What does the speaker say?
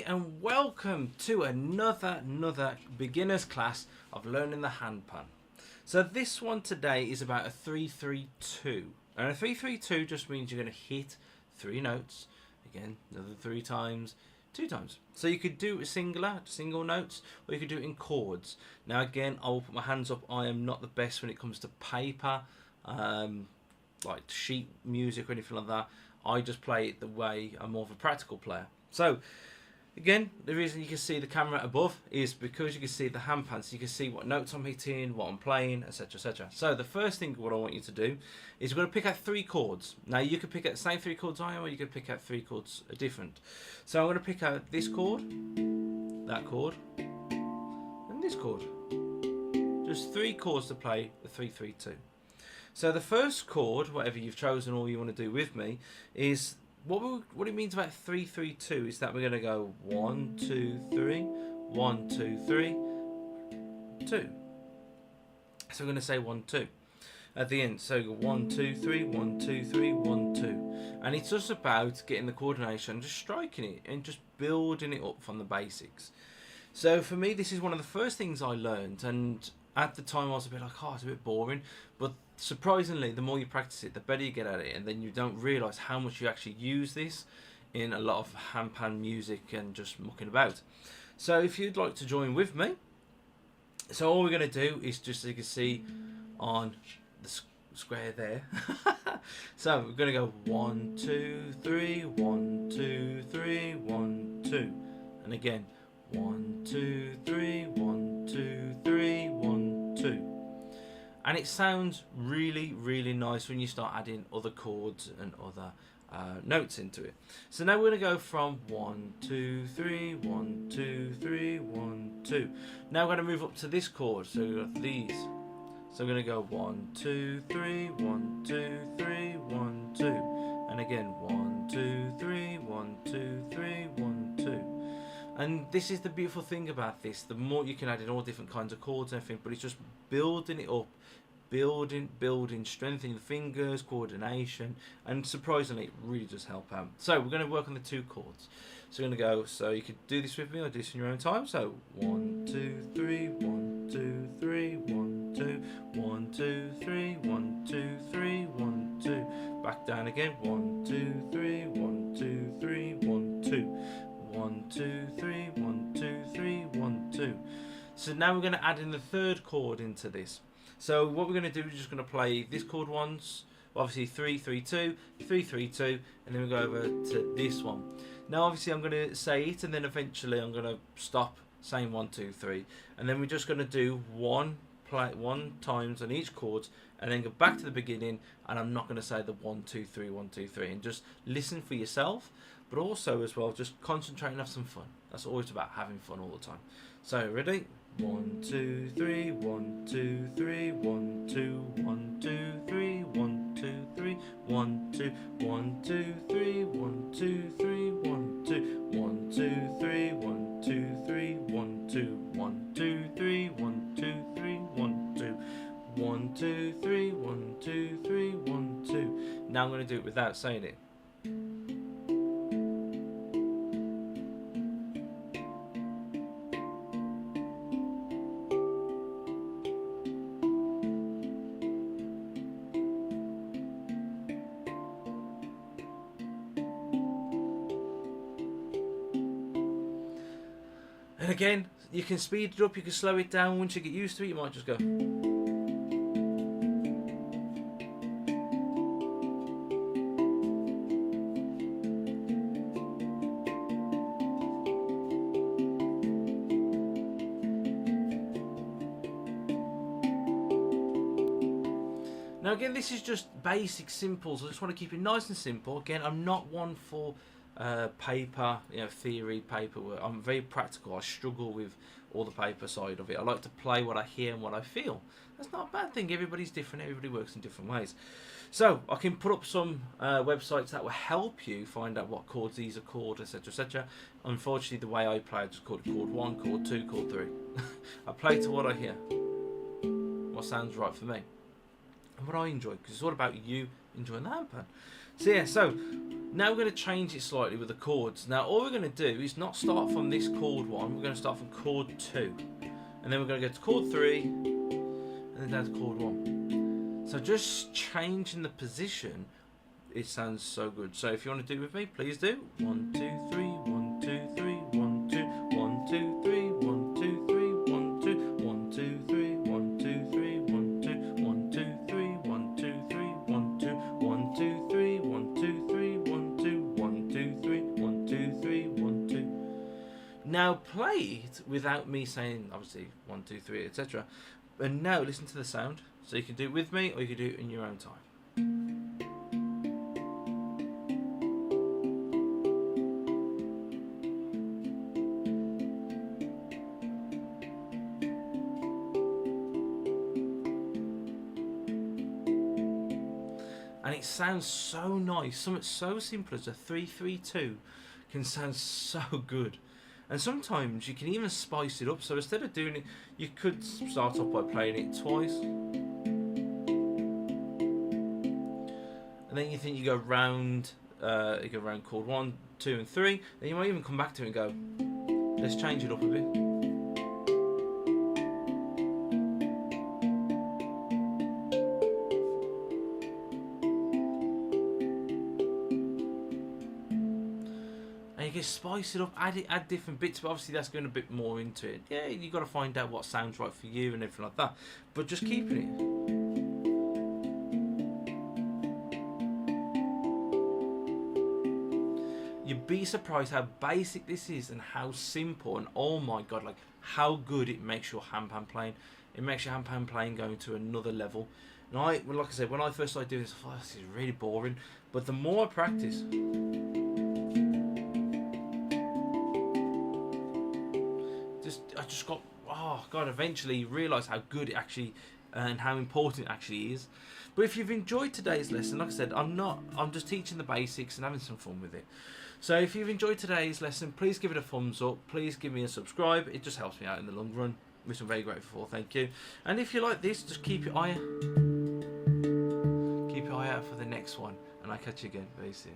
everybody, and welcome to another beginner's class of learning the handpan. So this one today is about a 3-3-2, and a 3-3-2 just means you're going to hit 3 notes, again another 3 times, 2 times. So you could do a single notes, or you could do it in chords. Now again, I will put my hands up, I am not the best when it comes to paper, like sheet music or anything like that. I just play it the way I'm more of a practical player. So again, the reason you can see the camera above is because you can see the handpan, so you can see what notes I'm hitting, what I'm playing, etc, etc. So the first thing what I want you to do is we're going to pick out 3 chords. Now you can pick out the same 3 chords I am, or you can pick out 3 chords different. So I'm going to pick out this chord, that chord, and this chord. Just 3 chords to play the 3-3-2. So the first chord, whatever you've chosen or you want to do with me, is what it means about 3-3-2 is that we're going to go 1 2 3, 1 2 3, 2. So we're going to say 1 2 at the end. So 1 2 3, 1 2 3, 1 2, and it's just about getting the coordination, just striking it and just building it up from the basics. So for me, this is one of the first things I learned, and at the time I was a bit like, oh, it's a bit boring, but surprisingly, the more you practice it, the better you get at it, and then you don't realise how much you actually use this in a lot of handpan music and just mucking about. So if you'd like to join with me, so all we're going to do is just, as you can see on the square there, so we're going to go 1 2 3, 1 2 3, 1 2, and again 1 2 3, 1 2 3, 1 2. And it sounds really nice when you start adding other chords and other notes into it. So now we're going to go from 1 2 3, 1 2 3, 1 2. Now we're going to move up to this chord, so we've got these. So we're going to go 1 2 3, 1 2 3, 1 2, and again 1 2 3, 1 2 3, 1 2. And this is the beautiful thing about this, the more you can add in all different kinds of chords and everything, but it's just building it up, building, strengthening the fingers, coordination, and surprisingly it really does help out. So we're going to work on the 2 chords. So we're going to go, so you could do this with me or do this in your own time. So 1 2 3, 1 2 3, 1 2, 1 2 3, 1 2 3, 1 2, back down again, 1 2 3, 1 2 3, 1 2, 1 2 3, 1 2 3, 1 2. So now we're going to add in the 3rd chord into this. So what we're going to do is just going to play this chord once, obviously 3-3-2, 3-3-2, and then we go over to this one. Now obviously I'm going to say it, and then eventually I'm going to stop saying 1 2 3, and then we're just going to do one times on each chord, and then go back to the beginning, and I'm not going to say the 1 2 3, 1 2 3, and just listen for yourself, but also as well just concentrate and have some fun. That's always about having fun all the time. So ready? 1 2 3, 1 2 3, 1 2, 1 2 3, 1 2 3, 1 2, 1 2 3, 1 2 3, 1 2, 1 2 3, 1 2 3, 1 2, 1 2 3, 1 2 3, 1 2, 1 2 3, 1 2 3, 1 2. Now I'm going to do it without saying it. And again, you can speed it up, you can slow it down. Once you get used to it, you might just go. Now again, this is just basic, simple, so I just want to keep it nice and simple. Again, I'm not one for paper, theory, paperwork. I'm very practical. I struggle with all the paper side of it. I like to play what I hear and what I feel. That's not a bad thing. Everybody's different. Everybody works in different ways. So I can put up some websites that will help you find out what chords these are called, etc, etc. Unfortunately, the way I play, I just call it chord 1, chord 2, chord 3. I play to what I hear, what sounds right for me, and what I enjoy, because it's all about you enjoying the handpan. So yeah, so Now we're going to change it slightly with the chords. Now all we're going to do is not start from this chord 1, we're going to start from chord 2. And then we're going to go to chord 3, and then down to chord 1. So just changing the position, it sounds so good. So if you want to do it with me, please do. 1, 2, 3, 1, 2, 3, 1, 2, 1, 2, 3, 1, 2, 3, 1, 2, 1, 2, 3, 1, 2, 3, 1, 2, 1, 2, 3, 1, 2, 3, 1, 2, 1, 2, 3, 1, 2, 3, 1, 2, 1, 2, 3, 1, 2, 3, 1, 2. Now play it without me saying, obviously, 1, 2, 3, etc. And now listen to the sound. So you can do it with me, or you can do it in your own time. And it sounds so nice. Something so simple as a 3-3-2 can sound so good. And sometimes you can even spice it up. So instead of doing it, you could start off by playing it twice. And then you think you go round chord 1, 2 and 3. Then you might even come back to it and go, let's change it up a bit. And you can spice it up, add different bits, but obviously that's going a bit more into it. Yeah, you got to find out what sounds right for you and everything like that. But just keeping it. You'd be surprised how basic this is and how simple, and oh my god, like how good it makes your handpan playing. It makes your handpan playing going to another level. And like I said, when I first started doing this, I thought, this is really boring. But the more I practice, I just got, oh god, eventually realised how good it actually and how important it actually is. But if you've enjoyed today's lesson, like I said, I'm just teaching the basics and having some fun with it. So if you've enjoyed today's lesson, please give it a thumbs up. Please give me a subscribe. It just helps me out in the long run, which I'm very grateful for. Thank you. And if you like this, just keep your eye out for the next one. And I'll catch you again very soon.